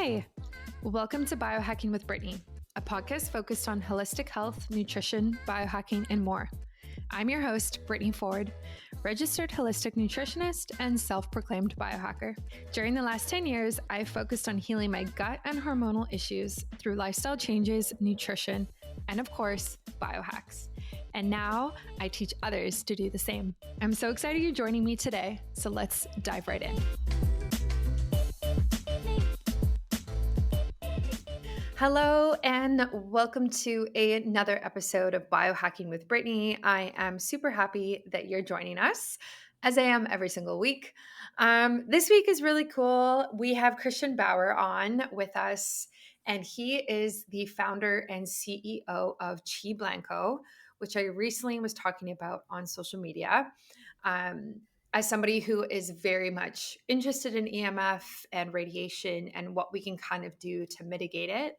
Hi, welcome to Biohacking with Brittany, a podcast focused on holistic health, nutrition, biohacking, and more. I'm your host, Brittany Ford, registered holistic nutritionist and self-proclaimed biohacker. During the last 10 years, I've focused on healing my gut and hormonal issues through lifestyle changes, nutrition, and of course, biohacks. And now I teach others to do the same. I'm so excited you're joining me today, so let's dive right in. Hello, and welcome to another episode of Biohacking with Brittany. I am super happy that you're joining us, as I am every single week. This week is really cool. We have Christian Bauer on with us, and he is the founder and CEO of Qi Blanco, which I recently was talking about on social media. As somebody who is very much interested in EMF and radiation and what we can kind of do to mitigate it,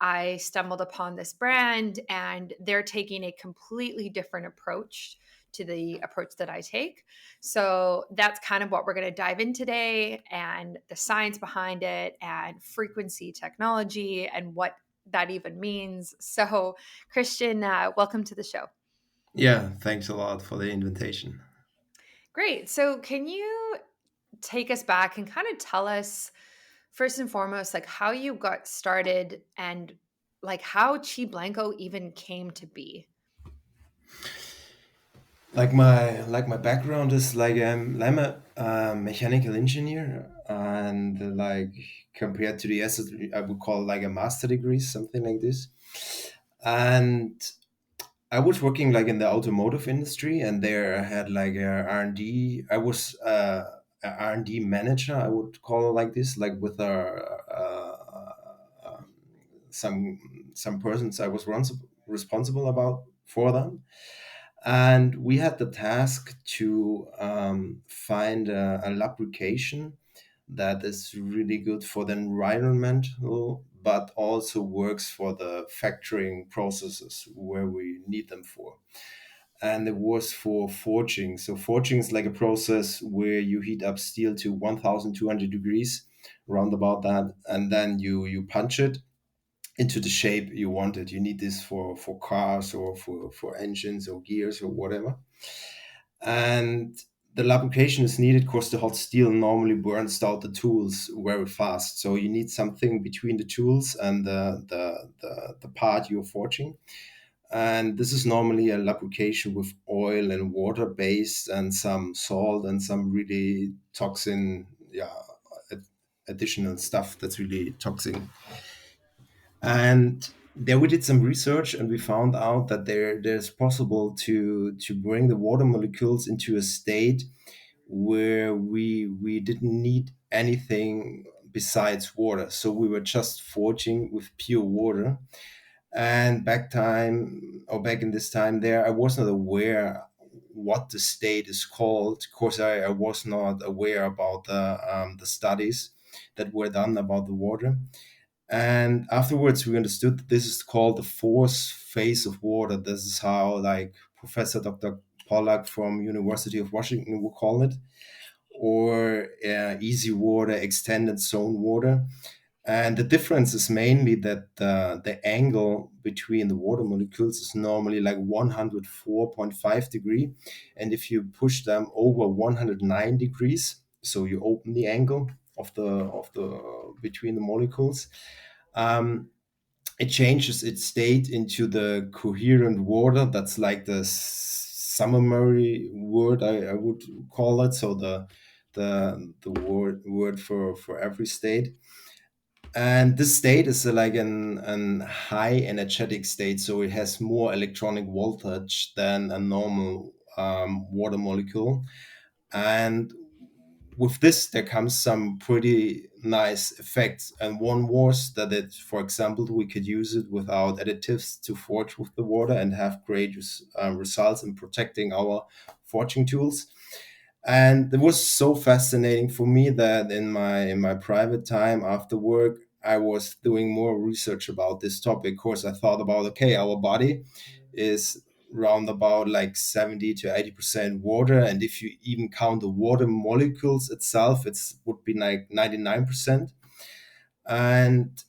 I stumbled upon this brand and they're taking a completely different approach to the approach that I take. So that's kind of what we're going to dive in today, and the science behind it and frequency technology and what that even means. So Christian, welcome to the show. Yeah, thanks a lot for the invitation. Great. So can you take us back and kind of tell us first and foremost, like how you got started and like how Qi Blanco even came to be? Like my background is I'm a mechanical engineer, and like compared to the S, I would call like a master degree, something like this. And I was working like in the automotive industry, and there I had like a R&D. I was a R&D manager, I would call it like this, like with some persons I was responsible about for them. And we had the task to find a lubrication that is really good for the environment, but also works for the factoring processes where we need them for. And it was for forging. So forging is like a process where you heat up steel to 1,200 degrees, round about that, and then you punch it into the shape you want it. You need this for cars or for engines or gears or whatever. And the lubrication is needed because the hot steel normally burns out the tools very fast. So you need something between the tools and the part you're forging. And this is normally a lubrication with oil and water based and some salt and some really toxin, additional stuff that's really toxic. And there we did some research and we found out that there's possible to bring the water molecules into a state where we didn't need anything besides water. So we were just forging with pure water. And back in this time there, I was not aware what the state is called because I was not aware about the studies that were done about the water. And afterwards, we understood that this is called the fourth phase of water. This is how, like, Professor Dr. Pollack from University of Washington would call it, or easy water, extended zone water. And the difference is mainly that the angle between the water molecules is normally like 104.5 degree. And if you push them over 109 degrees, so you open the angle of the between the molecules, um, it changes its state into the coherent water. That's like the summary word I would call it. So the word for every state. And this state is like an high energetic state, so it has more electronic voltage than a normal water molecule. And with this, there comes some pretty nice effects. And one was that for example, we could use it without additives to forge with the water and have great results in protecting our forging tools. And it was so fascinating for me that in my private time after work, I was doing more research about this topic. Of course, I thought about, okay, our body is round about like 70 to 80% water, and if you even count the water molecules itself, it's would be like 99%. And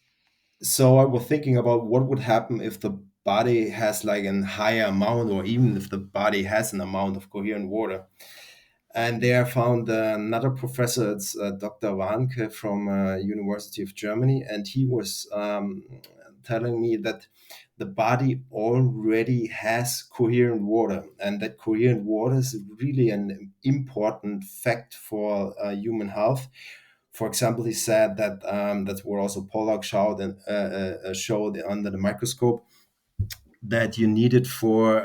so I was thinking about what would happen if the body has like a higher amount, or even if the body has an amount of coherent water. And there I found another professor, it's Dr. Warnke from University of Germany, and he was telling me that the body already has coherent water, and that coherent water is really an important fact for human health. For example, he said that that's what also Pollack showed under the microscope, that you need it for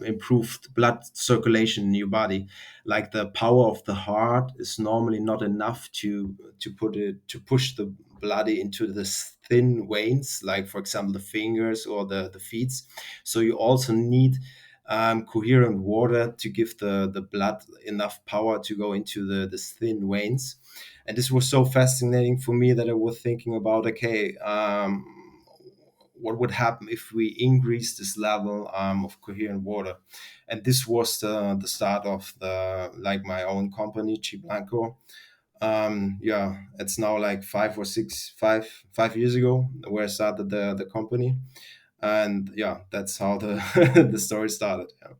improved blood circulation in your body. Like the power of the heart is normally not enough to push the blood into the thin veins, like for example the fingers or the feet. So you also need coherent water to give the blood enough power to go into the thin veins. And this was so fascinating for me that I was thinking about, okay, what would happen if we increase this level of coherent water. And this was the start of the like my own company, Qi Blanco. Yeah, it's now like 5 years ago where I started the company. And yeah, that's how the the story started. Yeah.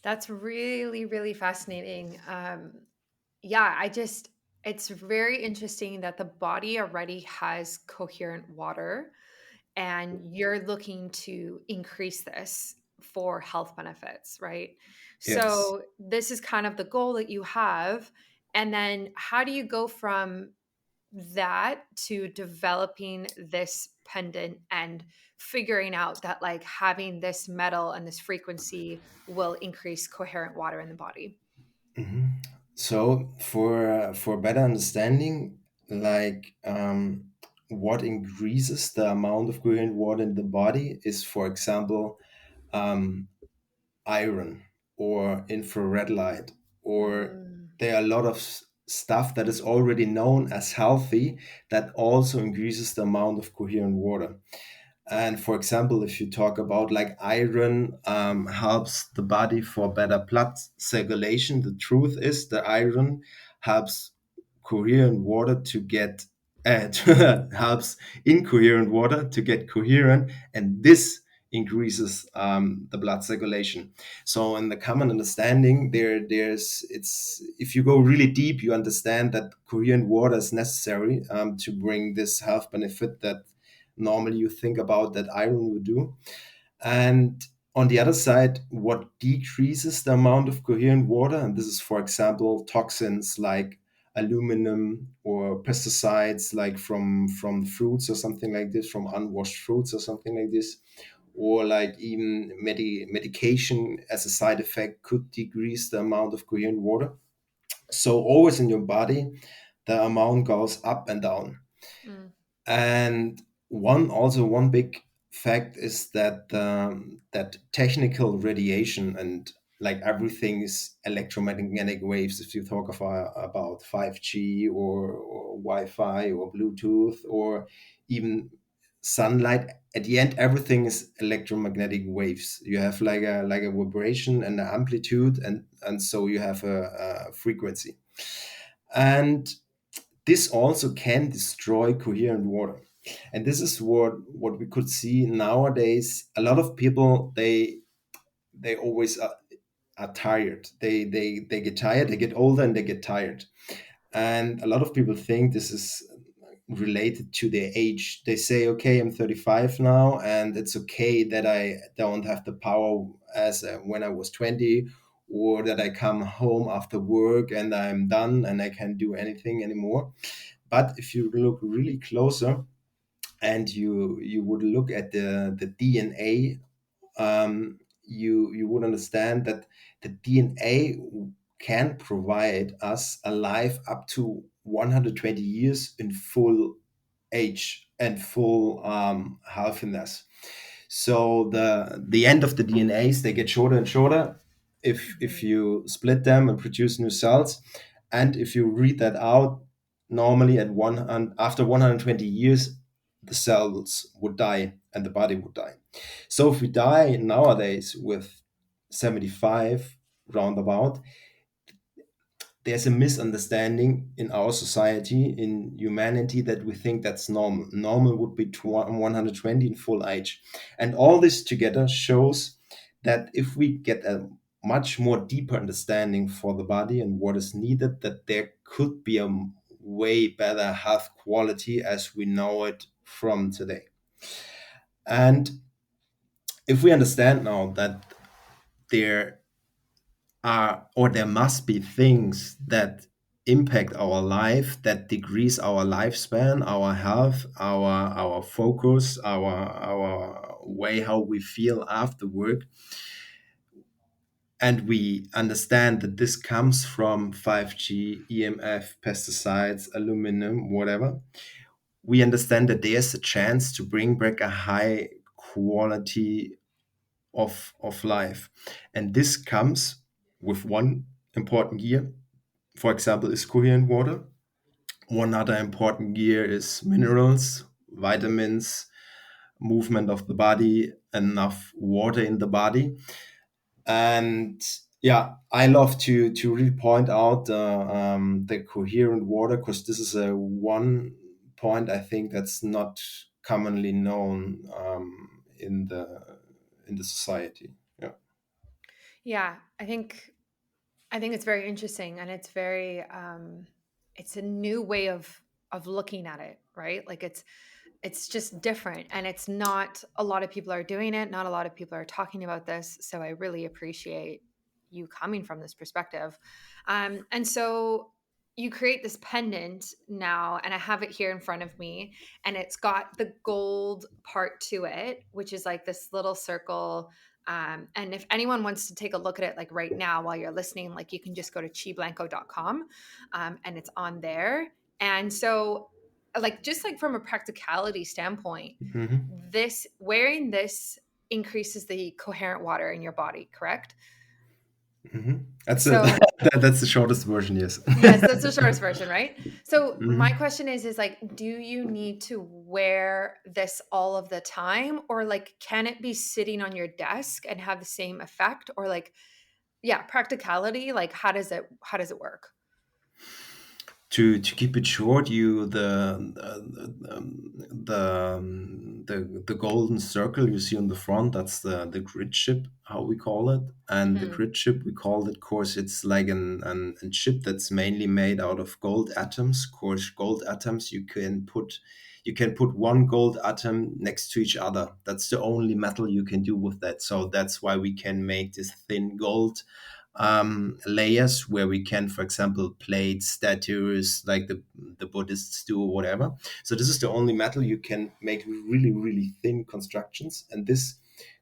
That's really, really fascinating. Yeah, it's very interesting that the body already has coherent water and you're looking to increase this for health benefits, right? Yes. So, this is kind of the goal that you have. And then, how do you go from that to developing this pendant and figuring out that like having this metal and this frequency will increase coherent water in the body? Mhm. So for better understanding, like what increases the amount of coherent water in the body is, for example, um, iron or infrared light, or Mm, there are a lot of stuff that is already known as healthy that also increases the amount of coherent water. And for example, if you talk about like iron helps the body for better blood circulation, the truth is the iron helps coherent water to get helps incoherent water to get coherent, and this increases the blood circulation. So in the common understanding, there's it's if you go really deep, you understand that coherent water is necessary to bring this health benefit that normally you think about that iron would do. And on the other side, what decreases the amount of coherent water, and this is, for example, toxins like aluminum or pesticides, like from fruits or something like this, from unwashed fruits or something like this, or like even medication as a side effect could decrease the amount of coherent water. So always in your body, the amount goes up and down. mm, And one big fact is that that technical radiation and like everything is electromagnetic waves. If you talk about 5G or Wi-Fi or Bluetooth or even sunlight, at the end everything is electromagnetic waves. You have like a vibration and an amplitude, and so you have a frequency. And this also can destroy coherent water. And this is what we could see nowadays. A lot of people, they always are tired. They get tired, they get older, and they get tired. And a lot of people think this is related to their age. They say, okay, I'm 35 now, and it's okay that I don't have the power as when I was 20, or that I come home after work and I'm done and I can't do anything anymore. But if you look really closer, and you would look at the DNA, you would understand that the DNA can provide us a life up to 120 years in full age and full healthiness. So the end of the DNAs, they get shorter and shorter if mhm, you split them and produce new cells. And if you read that out, normally at after 120 years, the cells would die and the body would die. So if we die nowadays with 75 roundabout, there's a misunderstanding in our society, in humanity, that we think that's normal. Normal would be 120 in full age. And all this together shows that if we get a much more deeper understanding for the body and what is needed, that there could be a way better health quality as we know it from today. And if we understand now that there there must be things that impact our life, that decrease our lifespan, our health, our focus, our way how we feel after work, and we understand that this comes from 5G, EMF, pesticides, aluminum, whatever, we understand that there's a chance to bring back a high quality of life. And this comes with one important gear, for example, is coherent water. One other important gear is minerals, vitamins, movement of the body, enough water in the body. And yeah, I love to really point out the coherent water, because this is a one point I think that's not commonly known in the society. Yeah. Yeah, I think it's very interesting, and it's very it's a new way of looking at it, right? Like it's just different, and it's not a lot of people are doing it, not a lot of people are talking about this, so I really appreciate you coming from this perspective. And so you create this pendant now, and I have it here in front of me, and it's got the gold part to it, which is like this little circle. And if anyone wants to take a look at it like right now while you're listening, like you can just go to qiblanco.com, and it's on there. And so like just like from a practicality standpoint, Hmm. this wearing this increases the coherent water in your body, correct? Hmm. That's a, So that's the shortest version, yes. yes, that's the shortest version, right? So my Hmm. question is like, do you need to wear this all of the time, or like can it be sitting on your desk and have the same effect, or like, yeah, practicality, like how does it work? To keep it short, you the golden circle you see on the front, that's the grid chip, how we call it. And the Hmm. grid chip, we call it, course, it's like a chip that's mainly made out of gold atoms. Course, gold atoms, you can put one gold atom next to each other. That's the only metal you can do with that. So that's why we can make this thin gold layers, where we can, for example, plate statues like the Buddhists do, or whatever. So this is the only metal you can make really, really thin constructions. And this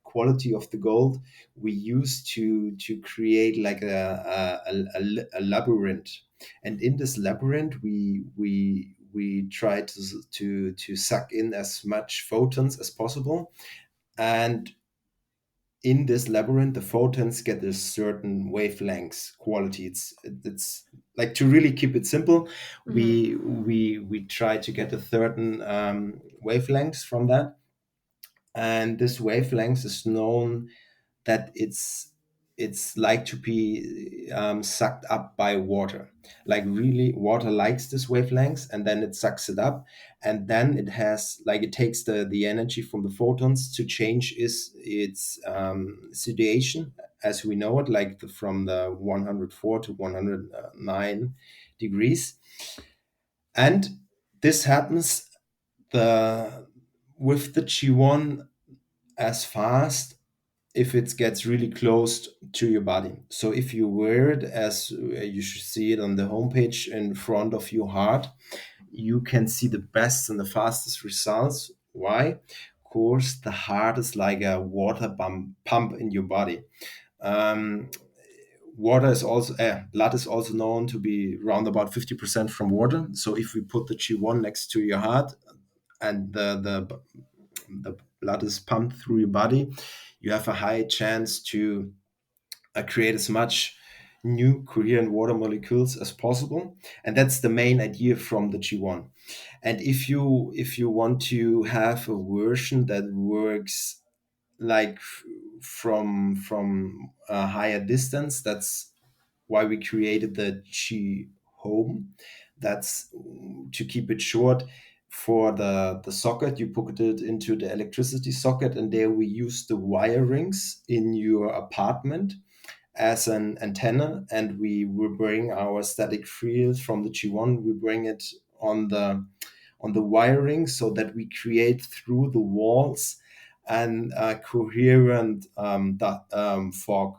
quality of the gold we use to create like a labyrinth. And in this labyrinth, we try to suck in as much photons as possible. And in this labyrinth, the photons get a certain wavelengths quality. It's like, to really keep it simple, Hmm. we try to get a certain wavelengths from that, and this wavelength is known that it's like to be sucked up by water. Like, really, water likes this wavelengths, and then it sucks it up, and then it has, like, it takes the energy from the photons to change its situation as we know it, like from the 104 to 109 degrees. And this happens the with the G1 as fast if it gets really close to your body. So if you wear it, as you should see it on the homepage, in front of your heart, you can see the best and the fastest results. Why? Of course, the heart is like a water pump in your body. Um, Water is also blood is also known to be around about 50% from water. So if we put the G1 next to your heart, and the blood is pumped through your body, you have a high chance to create as much new coherent water molecules as possible. And that's the main idea from the G1. And if you want to have a version that works like from a higher distance, that's why we created the Qi home. That's to keep it short. For the socket, you put it into the electricity socket, and there we use the wirings in your apartment as an antenna, and we will bring our static field from the G1. We bring it on the wiring so that we create through the walls an coherent fog.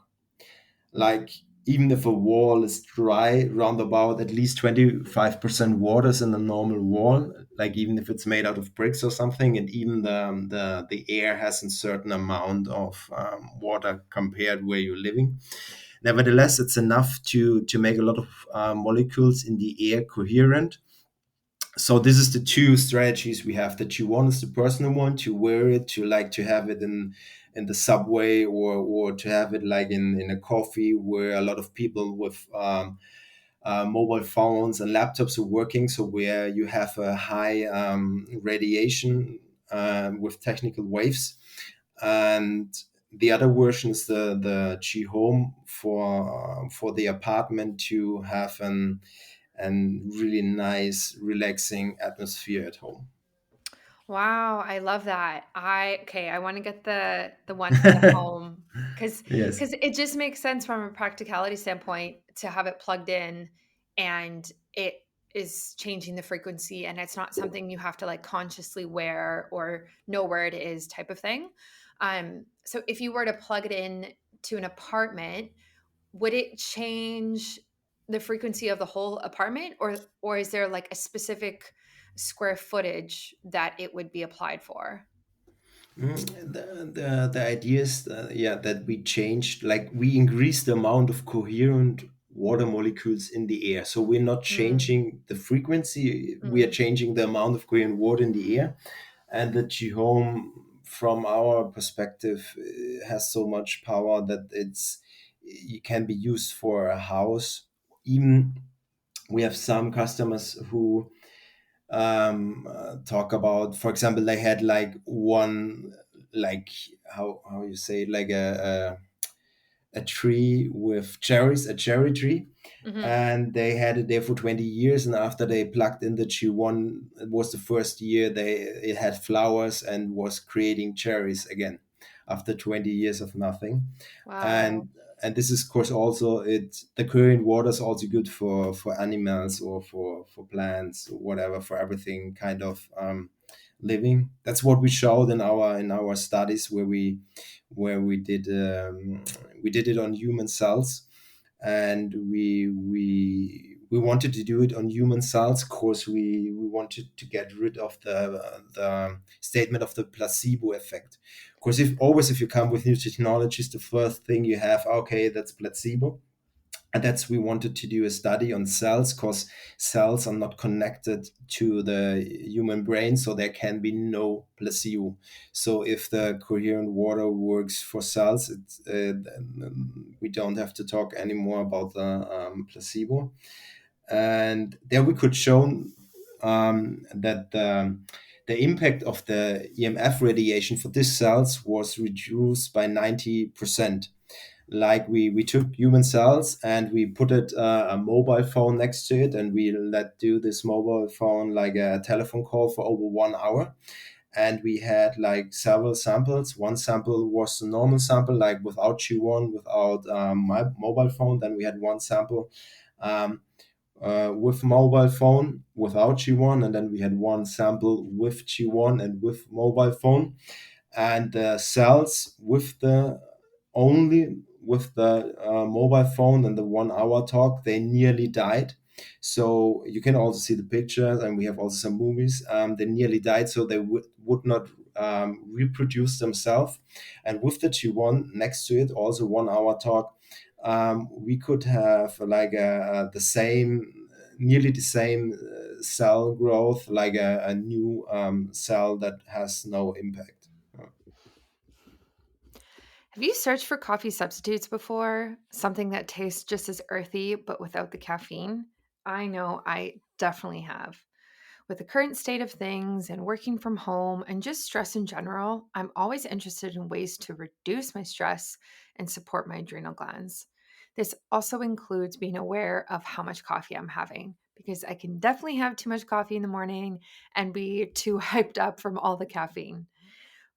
Like, even if a wall is dry, round about at least 25% water is in a normal wall, like even if it's made out of bricks or something, and even the air has a certain amount of water compared where you're living. Nevertheless, it's enough to make a lot of molecules in the air coherent. So this is the two strategies we have. That you want is the personal one, to wear it, to like to have it in the subway, or to have it like in a coffee where a lot of people with mobile phones and laptops are working. So where you have a high radiation with technical waves. And the other version is the G Home for the apartment, to have an really nice, relaxing atmosphere at home. Wow, I love that. I want to get the one for the home because Yes. it just makes sense from a practicality standpoint to have it plugged in and it is changing the frequency and it's not something you have to like consciously wear or know where it is type of thing. So if you were to plug it in to an apartment, would it change the frequency of the whole apartment or is there like a specific square footage that it would be applied for? The idea is, yeah, that we changed, like we increased the amount of coherent water molecules in the air. So we're not Mm, changing the frequency, we are mhm. changing the amount of coherent water in the air. And the Gihome, from our perspective, has so much power that it can be used for a house. Even we have some customers who talk about, for example, they had like one, like, how you say it, like a tree with cherries, a cherry tree, Mhm. and they had it there for 20 years. And after they plugged in the G1, it was the first year it had flowers and was creating cherries again after 20 years of nothing. Wow. And this is, of course, also the current water is also good for animals, or for plants, or whatever, for everything kind of living. That's what we showed in our studies, where we did it on human cells. And we wanted to do it on human cells. Of course, we wanted to get rid of the statement of the placebo effect. Of course, if you come with new technologies, the first thing you have, okay, that's placebo. And that's, we wanted to do a study on cells, because cells are not connected to the human brain, so there can be no placebo. So if the coherent water works for cells, then we don't have to talk anymore about the placebo. And there we could show that the impact of the EMF radiation for these cells was reduced by 90%. Like, we took human cells and we put it a mobile phone next to it, and we let do this mobile phone like a telephone call for over 1 hour. And we had like several samples. One sample was a normal sample, like without G1, without my mobile phone. Then we had one sample um, with mobile phone without G1, and then we had one sample with G1 and with mobile phone. And the cells with the only with the mobile phone and the 1 hour talk, they nearly died. So you can also see the pictures, and we have also some movies. They nearly died, so they would not reproduce themselves. And with the G1 next to it, also 1 hour talk, we could have like the same, nearly the same cell growth, like a new cell that has no impact. Have you searched for coffee substitutes before? Something that tastes just as earthy but without the caffeine? I know I definitely have. With the current state of things and working from home and just stress in general, I'm always interested in ways to reduce my stress and support my adrenal glands. This also includes being aware of how much coffee I'm having, because I can definitely have too much coffee in the morning and be too hyped up from all the caffeine.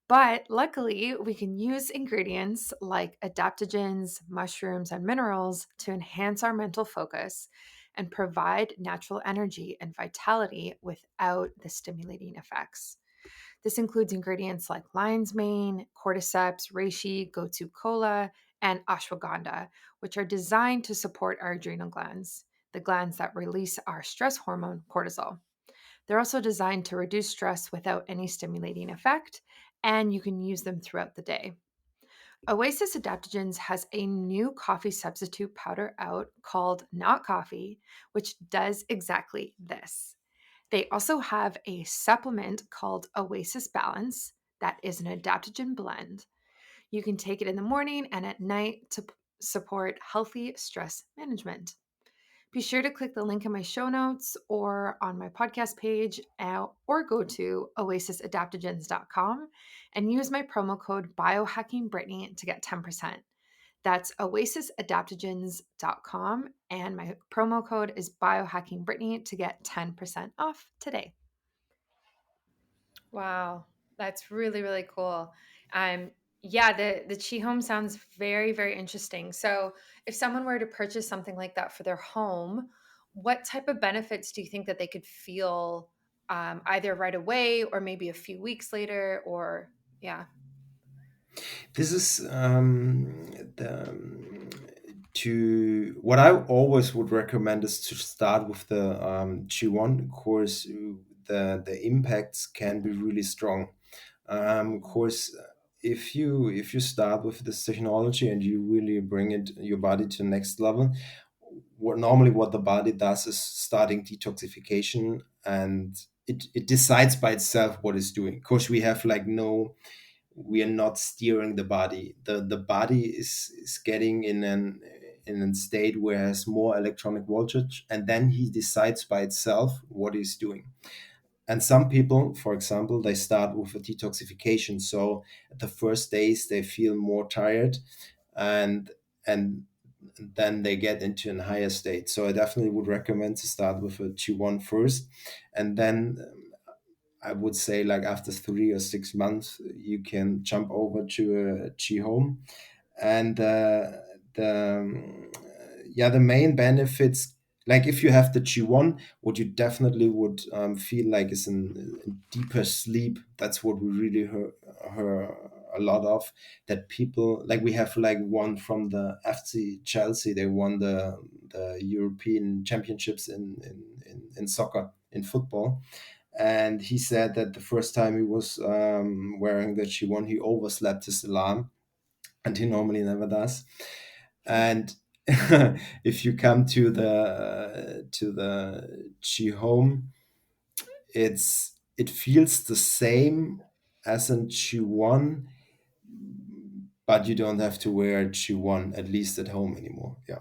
But luckily, we can use ingredients like adaptogens, mushrooms, and minerals to enhance our mental focus and provide natural energy and vitality without the stimulating effects. This includes ingredients like lion's mane, cordyceps, reishi, gotu kola, and ashwagandha, which are designed to support our adrenal glands, the glands that release our stress hormone, cortisol. They're also designed to reduce stress without any stimulating effect, and you can use them throughout the day. Oasis Adaptogens has a new coffee substitute powder out called Not Coffee, which does exactly this. They also have a supplement called Oasis Balance that is an adaptogen blend. You can take it in the morning and at night to support healthy stress management. Be sure to click the link in my show notes or on my podcast page or go to oasisadaptogens.com and use my promo code biohackingbrittany to get 10%. That's oasisadaptogens.com and my promo code is biohackingbrittany to get 10% off today. Wow, that's really, really cool. Um, yeah, the Chi Home sounds very, very interesting. So, if someone were to purchase something like that for their home, what type of benefits do you think that they could feel, either right away or maybe a few weeks later? Or yeah. This is the to what I always would recommend is to start with the G1 course. The impacts can be really strong. Of course, if you start with this technology and you really bring it your body to the next level, what the body does is starting detoxification, and it decides by itself what it's doing. Of course, we have like no we are not steering the body. The body is getting in a state where it has more electronic voltage, and then he decides by itself what he's doing. And some people, for example, they start with a detoxification. So the first days they feel more tired, and and then they get into a higher state. So I definitely would recommend to start with a G1 first, and then I would say like after 3 or 6 months, you can jump over to a G home, and the main benefits, like if you have the G1, what you definitely would feel like is a deeper sleep. That's what we really heard a lot of, that people like we have like one from the FC Chelsea. They won the European championships in soccer, in football, and he said that the first time he was wearing the G1, he overslept his alarm, and he normally never does. And if you come to the G home, it feels the same as in G1, but you don't have to wear G1 at least at home anymore. Yeah.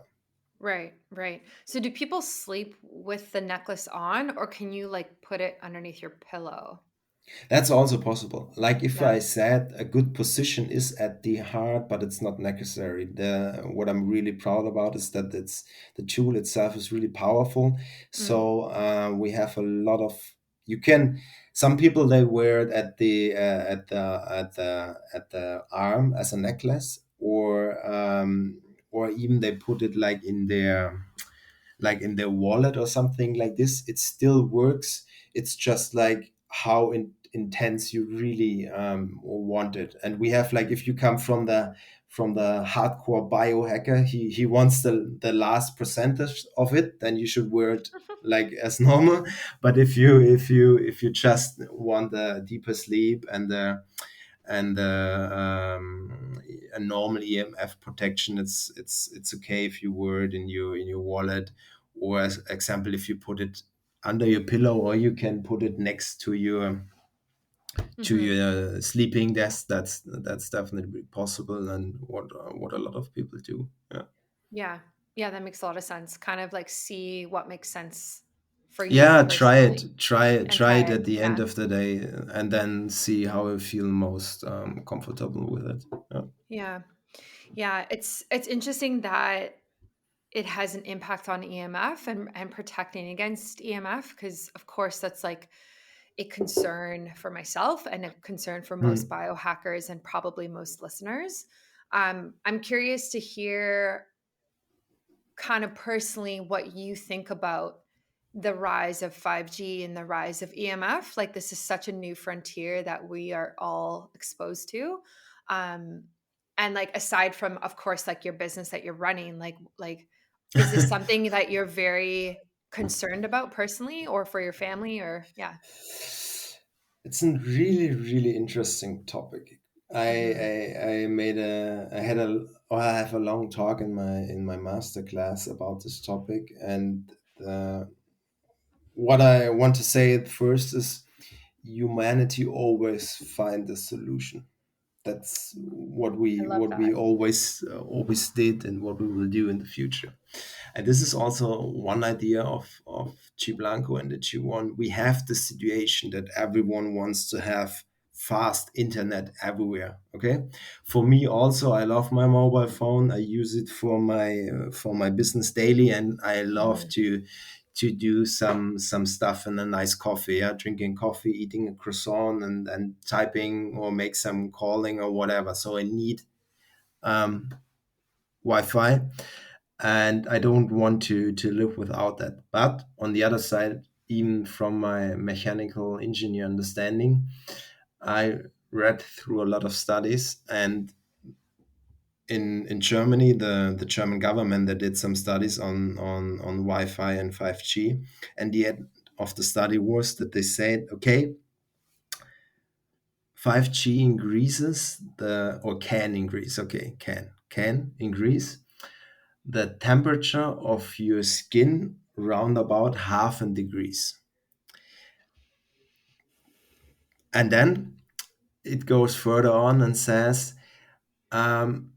Right, right. So, do people sleep with the necklace on, or can you like put it underneath your pillow? That's also possible. Like if Yeah. I said a good position is at the heart, but it's not necessary. The what I'm really proud about is that it's the tool itself is really powerful. Mm. So we have a lot of you can. Some people they wear it at the arm as a necklace, or even they put it like in their wallet or something like this. It still works. It's just like how intense you really want it. And we have like if you come from the hardcore biohacker, he wants the last percentage of it, then you should wear it like as normal. But if you just want the deeper sleep and a normal EMF protection, it's okay if you wear it in your wallet, or as example, if you put it under your pillow, or you can put it next to Hmm. your sleeping desk. That's definitely possible, and what a lot of people do. Yeah. Yeah. Yeah, that makes a lot of sense. Kind of like see what makes sense for you Yeah, try personally it. and Try try it it. at the end Yeah. of the day, and then see how you feel most comfortable with it. Yeah. Yeah. Yeah, it's interesting that it has an impact on EMF and protecting against EMF, because of course that's like a concern for myself and a concern for most Hmm. biohackers and probably most listeners. I'm curious to hear kind of personally what you think about the rise of 5G and the rise of EMF. Like, this is such a new frontier that we are all exposed to. Um, and like, aside from, of course, like your business that you're running, like, is this something that you're very concerned about personally or for your family, or yeah? It's a really, really interesting topic. Hmm. I made a I had a or I have a long talk in my master class about this topic, and what I want to say at first is humanity always find a solution. That's I love what we that. always did, and what we will do in the future. And this is also one idea of Qi Blanco and the Qi One. We have the situation that everyone wants to have fast internet everywhere. Okay, for me also, I love my mobile phone. I use it for my business daily, and I love Hmm. to do some stuff in a nice coffee. Yeah, drinking coffee, eating a croissant, and typing or make some calling or whatever. So I need um, Wi-Fi, and I don't want to live without that. But on the other side, even from my mechanical engineer understanding, I read through a lot of studies, and in Germany, the German government that did some studies on Wi-Fi and 5G, and the end of the study was that they said, okay, 5G increases the or can increase, okay, can increase the temperature of your skin round about half a degrees. And then it goes further on and says, um,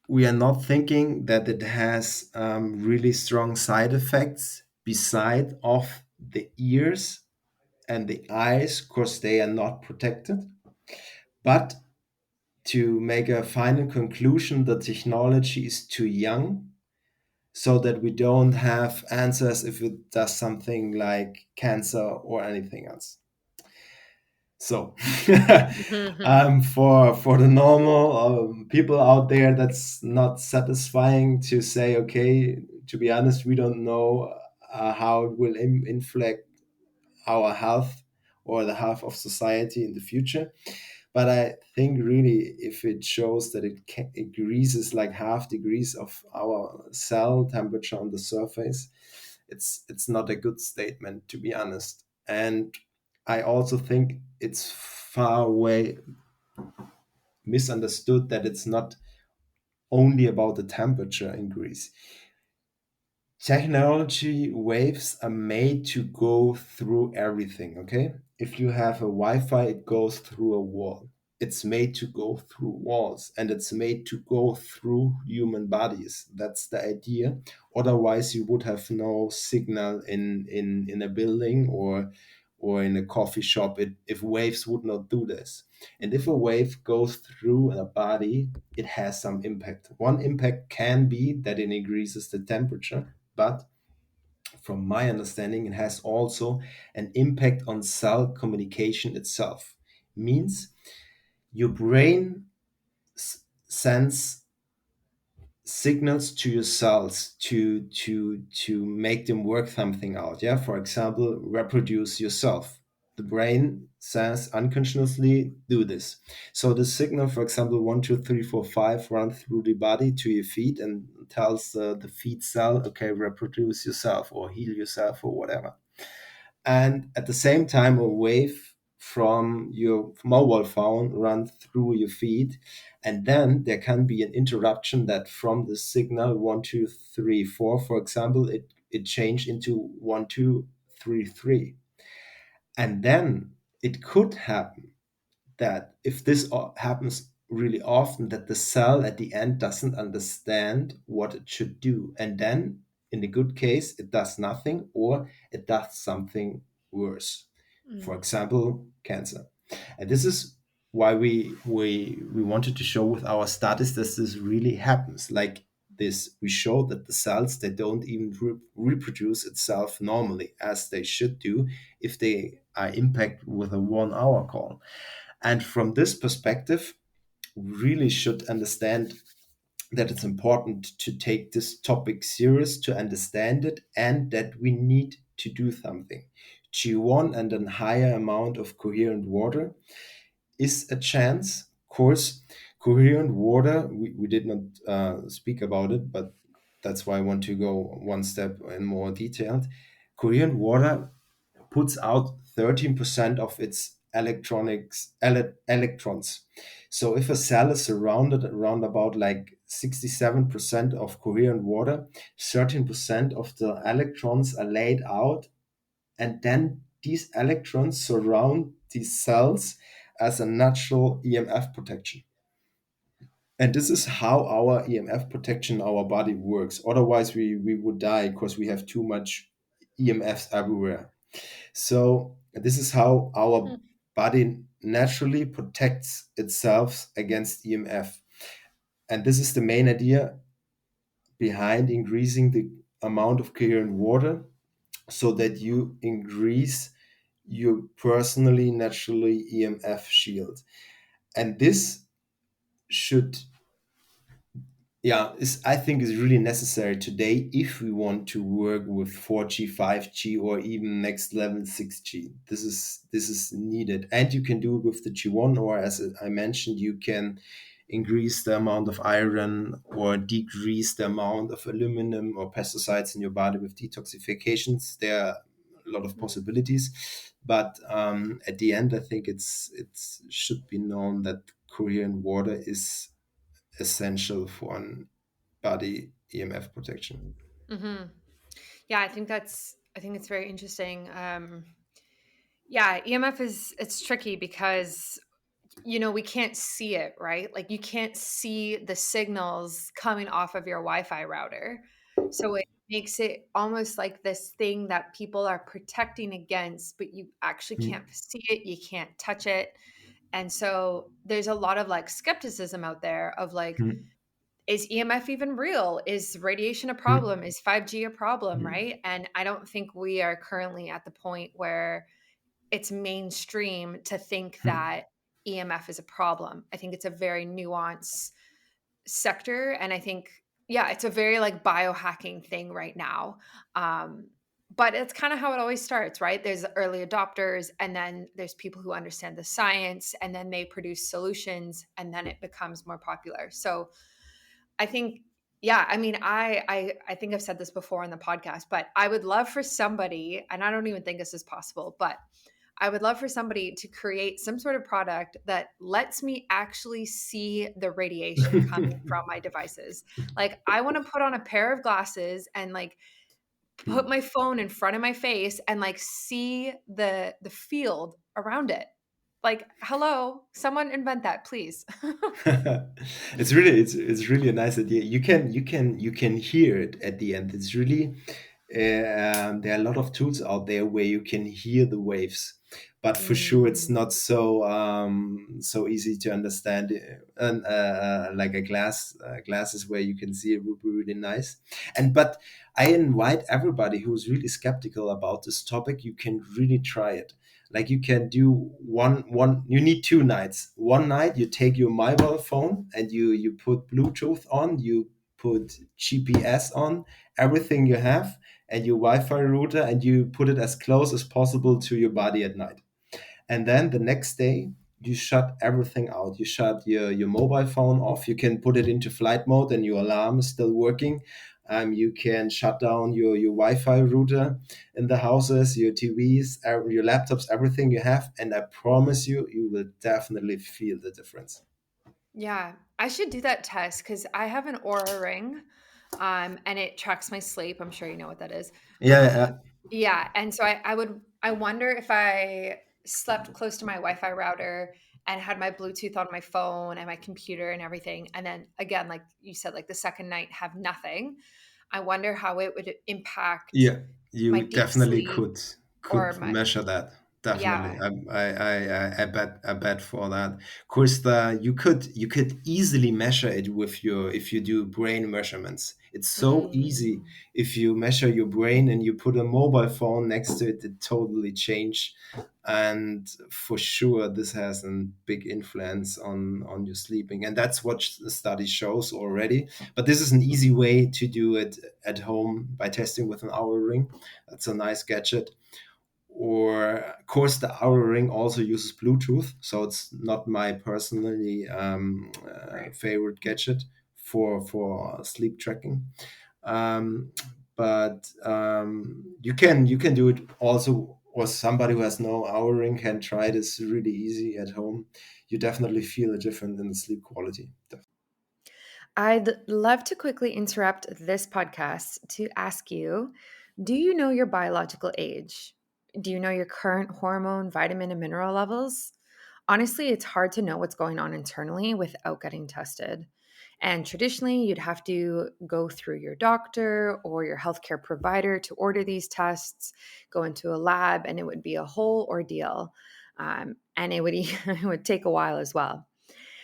we are not thinking that it has really strong side effects beside of the ears and the eyes, because they are not protected. But to make a final conclusion, the technology is too young, so that we don't have answers if it does something like cancer or anything else. So, for the normal people out there, that's not satisfying to say. Okay, to be honest, we don't know how it will inflict our health or the health of society in the future. But I think really, if it shows that it increases like half degrees of our cell temperature on the surface, it's not a good statement, to be honest. And I also think it's far away misunderstood that it's not only about the temperature increase. Technology waves are made to go through everything, okay? If you have a Wi-Fi, it goes through a wall. It's made to go through walls, and it's made to go through human bodies. That's the idea. Otherwise, you would have no signal in a building or in a coffee shop if waves would not do this. And if a wave goes through a body, it has some impact. One impact can be that it increases the temperature, but from my understanding, it has also an impact on cell communication itself. Means your brain sends signals to your cells to make them work something out. Yeah, for example, reproduce yourself. The brain says unconsciously, do this. So the signal, for example, 1 2 3 4 5, run through the body to your feet and tells the feet cell, okay, reproduce yourself or heal yourself or whatever. And at the same time, a wave from your mobile phone runs through your feed, and then there can be an interruption that from the signal 1 2 3 4, for example, it changed into 1 2 3 3. And then it could happen that if this happens really often, that the cell at the end doesn't understand what it should do, and then in the good case it does nothing, or it does something worse, for Mm. example cancer. And this is why we wanted to show with our studies that this really happens. Like, this, we showed that the cells, they don't even reproduce itself normally as they should do if they are impacted with a 1 hour call. And from this perspective, we really should understand that it's important to take this topic serious, to understand it, and that we need to do something. G1 and a higher amount of coherent water is a chance. Of course, coherent water, we did not speak about it, but that's why I want to go one step in more detailed. Coherent water puts out 13% of its electrons. So if a cell is surrounded around about like 67% of coherent water, 13% of the electrons are laid out, and then these electrons surround these cells as a natural EMF protection. And this is how our EMF protection in our body works. Otherwise, we would die because we have too much EMFs everywhere. So this is how our body naturally protects itself against EMF. And this is the main idea behind increasing the amount of coherent water, so that you increase your personally naturally EMF shield. And this should, yeah, is, I think, is really necessary today if we want to work with 4G, 5G, or even next level 6G. This is needed, and you can do it with the G1, or as I mentioned, you can increase the amount of iron or decrease the amount of aluminum or pesticides in your body with detoxifications. There are a lot of possibilities, but at the end, I think it's should be known that coherent water is essential for an body EMF protection. Hmm. Yeah, I think it's very interesting. Yeah, EMF it's tricky because we can't see it, right? Like you can't see the signals coming off of your Wi-Fi router. So it makes it almost like this thing that people are protecting against, but you actually Mm, can't see it, you can't touch it. And so there's a lot of like skepticism out there of like, mm, is EMF even real? Is radiation a mm, problem? Is 5G a problem, mm, right? And I don't think we are currently at the point where it's mainstream to think mm, that EMF is a problem. I think it's a very nuanced sector. And I think, yeah, it's a very like biohacking thing right now. But it's kind of how it always starts, right? There's early adopters, and then there's people who understand the science, and then they produce solutions, and then it becomes more popular. So I think, yeah, I mean, I think I've said this before on the podcast, but I would love for somebody, and I don't even think this is possible, but I would love for somebody to create some sort of product that lets me actually see the radiation coming from my devices. Like I want to put on a pair of glasses and like put mm. my phone in front of my face and like see the field around it. Like, hello, someone invent that, please. It's really a nice idea. You can hear it at the end. It's really there are a lot of tools out there where you can hear the waves, but for sure it's Mm, not so easy to understand. And like a glasses where you can see it would be really nice. And but I invite everybody who's really skeptical about this topic. You can really try it. Like you can do one, you need 2 nights. One night you take your mobile phone and you put Bluetooth on, you put GPS on, everything you have, and your Wi-Fi router, and you put it as close as possible to your body at night. And then the next day you shut everything out. You shut your mobile phone off. You can put it into flight mode and your alarm is still working. You can shut down your Wi-Fi router in the houses, your TVs, your laptops, everything you have, and I promise you, you will definitely feel the difference. yeah, I should do that test because I have an Aura ring, and it tracks my sleep. I'm sure you know what that is. Yeah, Uh, yeah, yeah, and so I wonder if I slept close to my Wi-Fi router and had my Bluetooth on my phone and my computer and everything, and then again, like you said, like the second night have nothing. I wonder how it would impact yeah. You my deep definitely sleep could or could my measure that. Definitely, Yeah. I bet for that. Of course, the you could easily measure it with your if you do brain measurements. It's so easy Mm, if you measure your brain and you put a mobile phone next to it, it totally change. And for sure, this has a big influence on your sleeping, and that's what the study shows already. But this is an easy way to do it at home by testing with an hour ring. That's a nice gadget. Or of course the Oura Ring also uses Bluetooth, so it's not my personally right. favorite gadget for sleep tracking. Um, but you can do it also, or somebody who has no Oura Ring can try this really easy at home. You definitely feel a difference in the sleep quality. I'd love to quickly interrupt this podcast to ask you, do you know your biological age? Do you know your current hormone, vitamin, and mineral levels? Honestly, it's hard to know what's going on internally without getting tested. And traditionally, you'd have to go through your doctor or your healthcare provider to order these tests, go into a lab, and it would be a whole ordeal. And it would, it would take a while as well.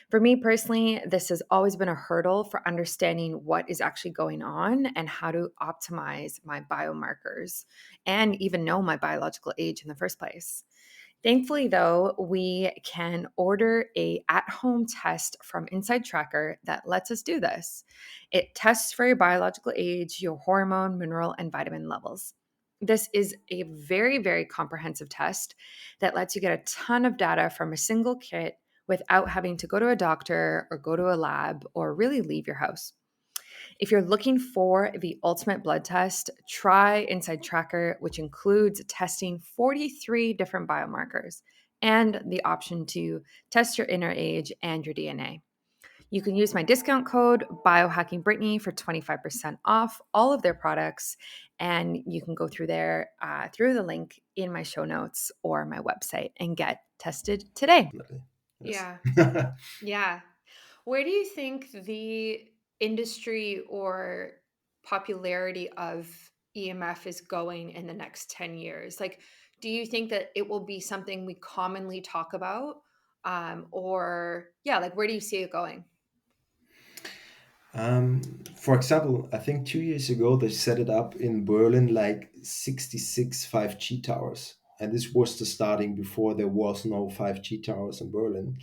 For me personally, this has always been a hurdle for understanding what is actually going on and how to optimize my biomarkers and even know my biological age in the first place. Thankfully, though, we can order a at-home test from Inside Tracker that lets us do this. It tests for your biological age, your hormone, mineral, and vitamin levels. This is a very, very comprehensive test that lets you get a ton of data from a single kit without having to go to a doctor or go to a lab or really leave your house. If you're looking for the ultimate blood test, try Inside Tracker, which includes testing 43 different biomarkers and the option to test your inner age and your DNA. You can use my discount code biohackingbrittany for 25% off all of their products, and you can go through there through the link in my show notes or my website and get tested today. Definitely, yes. Yeah. Yeah. Where do you think the industry or popularity of EMF is going in the next 10 years? Like, do you think that it will be something we commonly talk about? Or, yeah, like, where do you see it going? For example, I think 2 years ago they set it up in Berlin like 66 5G towers. And this was the starting before there was no 5G towers in Berlin.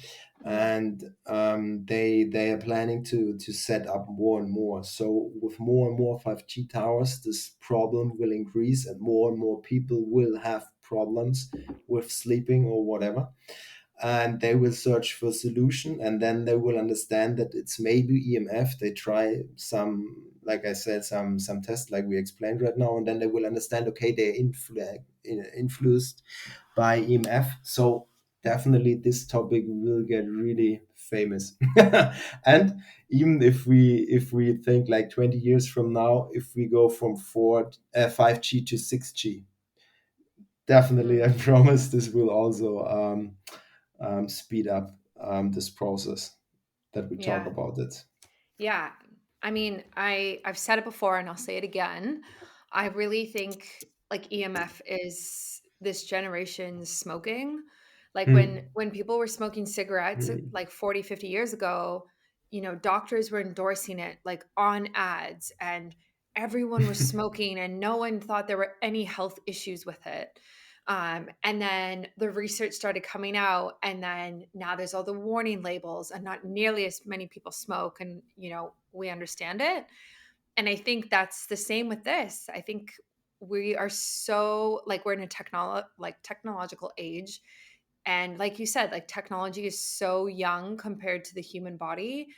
Mm, And they are planning to set up more and more. So with more and more 5G towers, this problem will increase and more people will have problems with sleeping or whatever, and they will search for a solution, and then they will understand that it's maybe EMF. They try some, like I said, some tests like we explained right now, and then they will understand, okay, they're influenced by EMF. So definitely this topic will get really famous. And even if we think like 20 years from now, if we go from 5G to 6G, definitely I mm, promise this will also speed up this process that we talk yeah. about it. Yeah. I mean, I've said it before and I'll say it again. I really think like EMF is this generation's smoking. Like Hmm. when people were smoking cigarettes Hmm. like 40, 50 years ago, doctors were endorsing it like on ads and everyone was smoking and no one thought there were any health issues with it. And then the research started coming out, and then now there's all the warning labels, and not nearly as many people smoke, and we understand it. And I think that's the same with this. I think we are so like we're in a technological age, and like you said, like technology is so young compared to the human body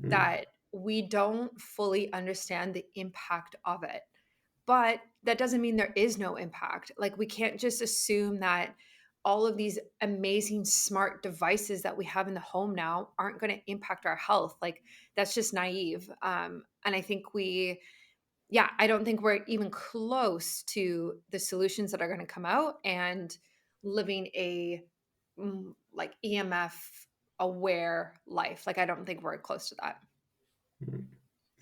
Hmm. that we don't fully understand the impact of it. But that doesn't mean there is no impact. Like, we can't just assume that all of these amazing smart devices that we have in the home now aren't going to impact our health. Like, that's just naive. And I think yeah, I don't think we're even close to the solutions that are going to come out and living a like EMF aware life. Like, I don't think we're close to that.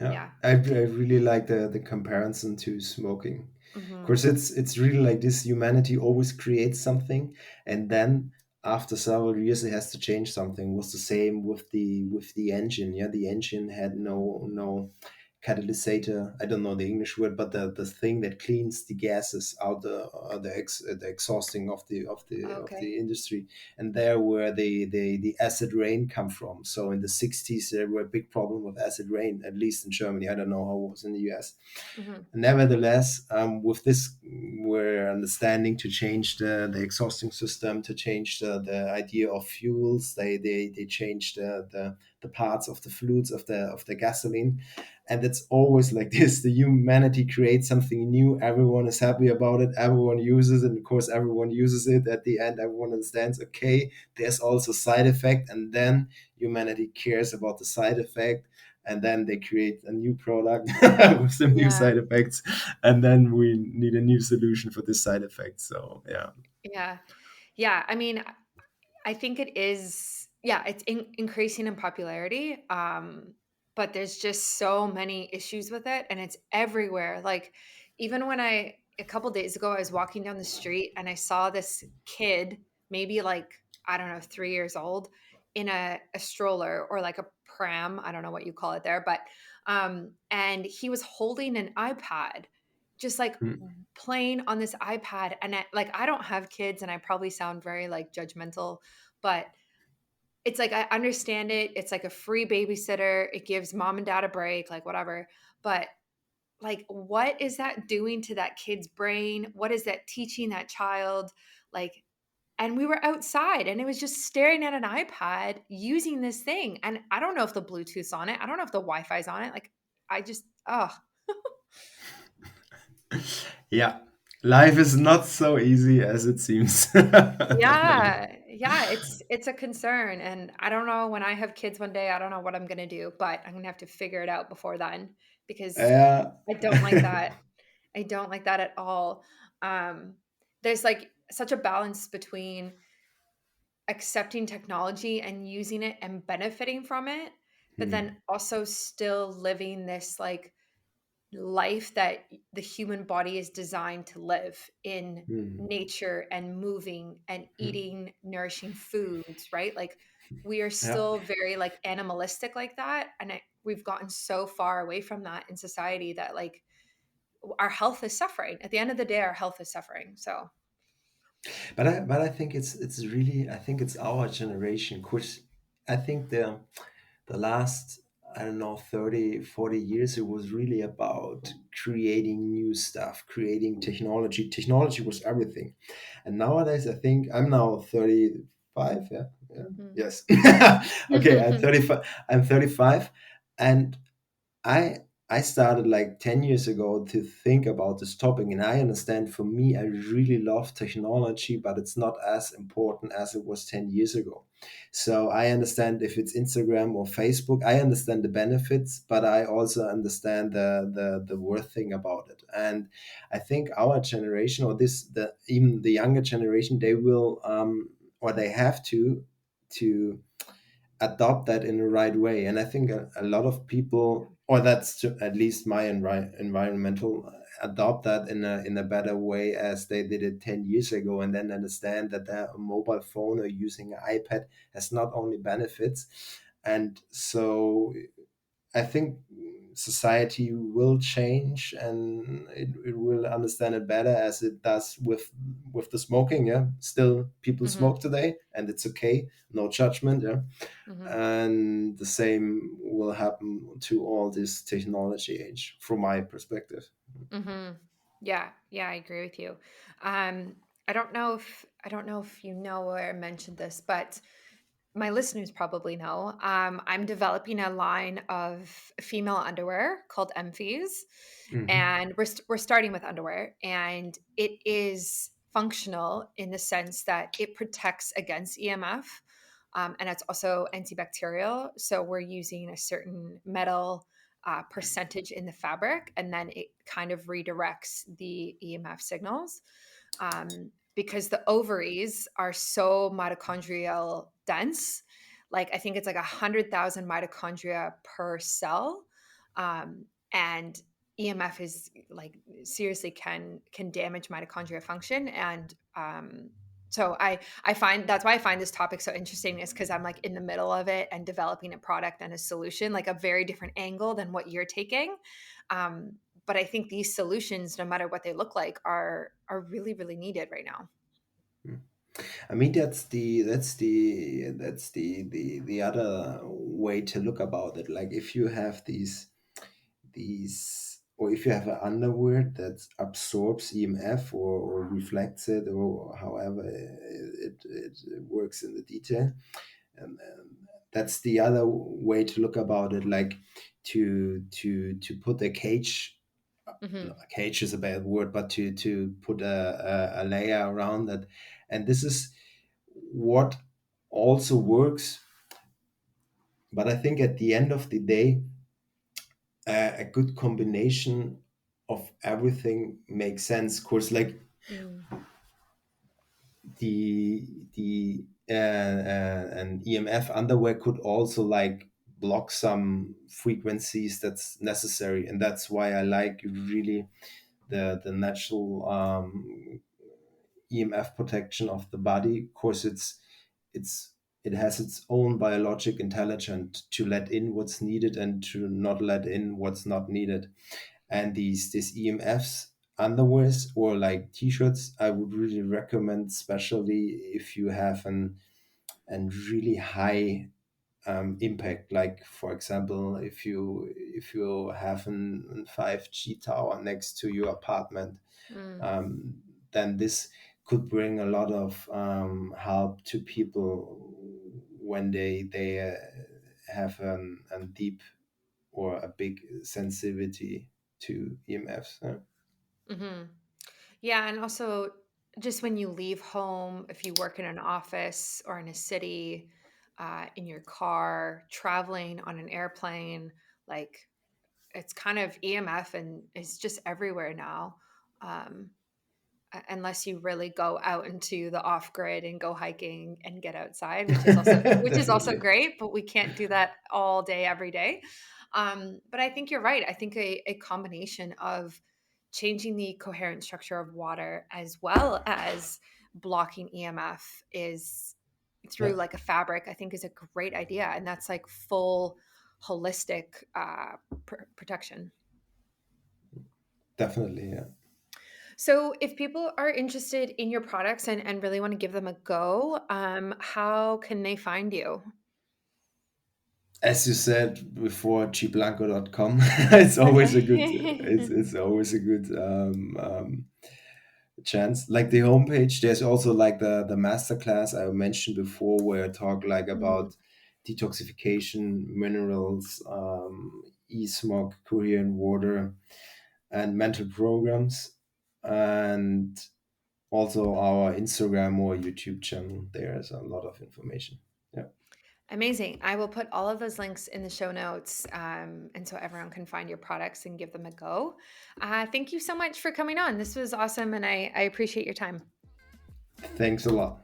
Yeah, Yeah. I really like the comparison to smoking. Of Mhm. course, it's really like this. Humanity always creates something, and then after several years, it has to change something. It was the same with the engine. Yeah, the engine had no catalysator. I don't know the English word, but the thing that cleans the gases out the exhausting of Okay. the industry, and there where the acid rain come from. So in the 60s, there were a big problem with acid rain, at least in Germany. I don't know how it was in the US. Mhm. Nevertheless, with this, we're understanding to change the exhausting system, to change the idea of fuels. They change the parts of the fluids of the gasoline, and it's always like this. The humanity creates something new. Everyone is happy about it. Everyone uses it. And of course, everyone uses it. At the end, everyone understands. Okay, there's also side effect, and then humanity cares about the side effect, and then they create a new product with some new Yeah. side effects, and then we need a new solution for this side effect. So yeah. Yeah. Yeah. I mean, I think it is, yeah, it's increasing in popularity. But there's just so many issues with it and it's everywhere. Like, even when a couple days ago, I was walking down the street and I saw this kid, maybe like, I don't know, 3 years old, in a stroller or like a pram. I don't know what you call it there, but, and he was holding an iPad, just like Mm. playing on this iPad. And like, I don't have kids and I probably sound very like judgmental, but it's like I understand it. It's like a free babysitter. It gives mom and dad a break, like whatever. But like, what is that doing to that kid's brain? What is that teaching that child? Like, and we were outside and it was just staring at an iPad using this thing. And I don't know if the Bluetooth's on it. I don't know if the Wi-Fi's on it. Like, I just, oh, Yeah, life is not so easy as it seems. yeah, yeah, it's a concern, and I don't know when I have kids one day, I don't know what I'm gonna do, but I'm gonna have to figure it out before then because Yeah. I don't like that. I don't like that at all. Um, there's like such a balance between accepting technology and using it and benefiting from it, but Hmm. then also still living this like life that the human body is designed to live in Hmm. nature and moving and Hmm. eating nourishing foods, right? Like, we are Yeah. still very like animalistic like that, and we've gotten so far away from that in society that like our health is suffering. At the end of the day, our health is suffering. So, But I think it's really, I think it's our generation. Cause I think the last, I don't know, 30, 40 years, it was really about creating new stuff, creating technology. Technology was everything. And nowadays, I think I'm now 35. Yeah. Yeah. mm. Yes. Okay. I'm 35. I'm 35. And I I started like 10 years ago to think about this topic, and I understand, for me, I really love technology, but it's not as important as it was 10 years ago. So I understand if it's Instagram or Facebook, I understand the benefits, but I also understand the worth thing about it. And I think our generation, or this the even the younger generation, they will or they have to adopt that in the right way. And I think a lot of people, or that's at least my environmental, adopt that in a better way as they did it 10 years ago, and then understand that their mobile phone or using an iPad has not only benefits. And so I think society will change, and it will understand it better, as it does with the smoking. Yeah, still people Hmm. smoke today, and it's okay, no judgment. Yeah, Hmm. and the same will happen to all this technology age, from my perspective. Hmm. Yeah, yeah, I agree with you. Um, I don't know if you know or I mentioned this, but my listeners probably know. I'm developing a line of female underwear called Emphies, Hmm. and we're starting with underwear, and it is functional in the sense that it protects against EMF, and it's also antibacterial. So we're using a certain metal percentage in the fabric, and then it kind of redirects the EMF signals, because the ovaries are so mitochondrial dense. Like, I think it's like 100,000 mitochondria per cell. And EMF is like seriously can damage mitochondria function. And so I find that's why I find this topic so interesting, is because I'm like in the middle of it and developing a product and a solution, like a very different angle than what you're taking. But I think these solutions, no matter what they look like, are really, really needed right now. Mm. I mean, that's the other way to look about it. Like if you have these or if you have an underwear that absorbs EMF or reflects it, or however it works in the detail, and that's the other way to look about it. Like to put a cage. No, Hmm. a cage is a bad word, but to put a layer around it, and this is what also works. But I think at the end of the day, a good combination of everything makes sense. Of course, like Mm. an EMF underwear could also like block some frequencies that's necessary, and that's why I like really the natural EMF protection of the body. Of course, it's it has its own biologic intelligence to let in what's needed and to not let in what's not needed. And these EMFs underwears or like t-shirts, I would really recommend, especially if you have an really high impact. Like for example, if you have an 5G tower next to your apartment, Mm. um, then this could bring a lot of help to people when they have a deep or a big sensitivity to EMFs. Hmm. Yeah, and also just when you leave home, if you work in an office or in a city, in your car, traveling on an airplane, like it's kind of EMF and it's just everywhere now. Um, unless you really go out into the off grid and go hiking and get outside, which is also Definitely. great, but we can't do that all day every day. But I think you're right. I think a combination of changing the coherent structure of water as well as blocking EMF is through Yeah, like a fabric, I think is a great idea, and that's like full holistic protection. definitely. Yeah. So, if people are interested in your products and really want to give them a go, how can they find you? As you said before, qblanco.com. It's always a good. It's always a good chance. Like the homepage, there's also like the masterclass I mentioned before, where I talk like Mm. about detoxification, minerals, e-smog, Korean water, and mental programs, and also our Instagram or YouTube channel. There's a lot of information. Yeah. Amazing. I will put all of those links in the show notes, and so everyone can find your products and give them a go. Thank you so much for coming on. This was awesome, and I appreciate your time. Thanks a lot.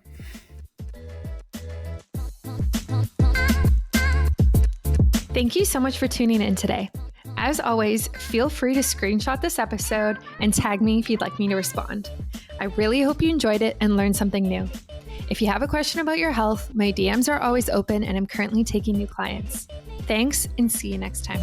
Thank you so much for tuning in today. As always, feel free to screenshot this episode and tag me if you'd like me to respond. I really hope you enjoyed it and learned something new. If you have a question about your health, my DMs are always open and I'm currently taking new clients. Thanks and see you next time.